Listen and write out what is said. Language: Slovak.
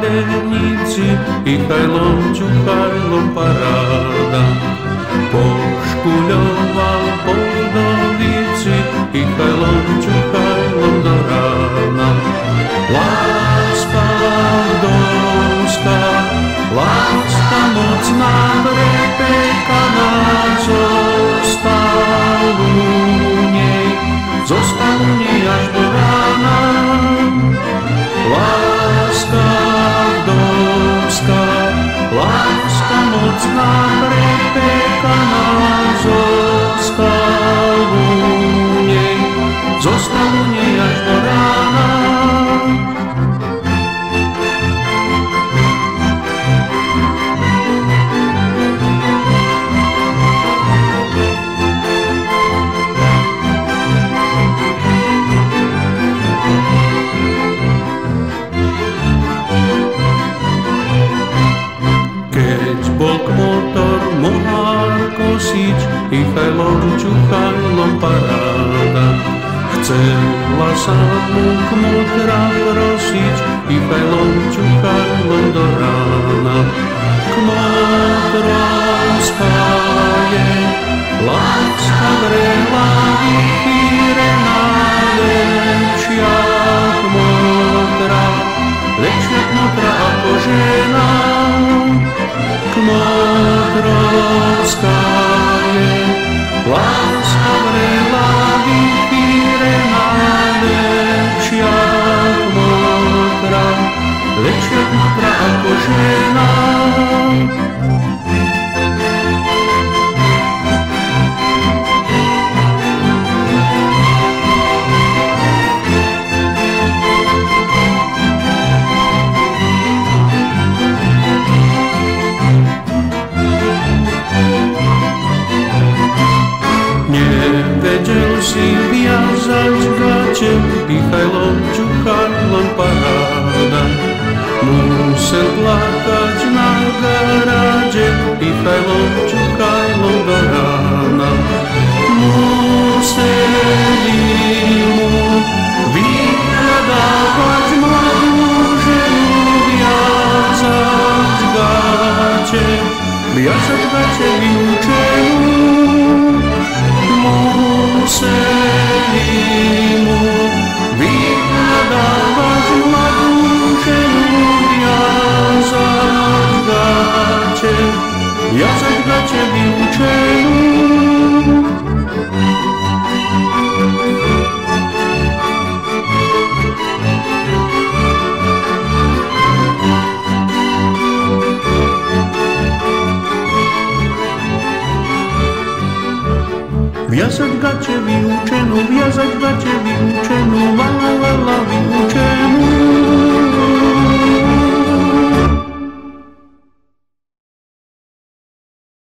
platenici, Ichajlom, Čuchajlom paráda. Poškuľoval po vdovici, Ichajlom, Čuchajlom do rána. Láska vdovská, láska mocná, prepekaná, zostal u nej až do rána. Láska vdovská, láska mocná, prepekaná, zostal u nej až do rána. Bol kmotor mohár kosiť, Ichajlom, Čuchajlom paráda. Chcela sa mu kmotra prosiť, Ichajlom, Čuchajlom do rána. Kmotrovská je láska vrela, vychýrená, lepšia kmotra ako žena. Kmotrovská je láska vrela, vychýrená, lepšia kmotra ako žena. Nevedel si viazať gate, Ichajlom, Čuchajlom paráda. Musel plakať na garáde, Ichajlom, Čuchajlom do rána. Museli mu vyhľadávať mladú ženu, viazať gate vyučenú. Museli mu vyhľadávať mladú ženu, viazať gate vyučenú. Viazať gate vyučenú, la la la la.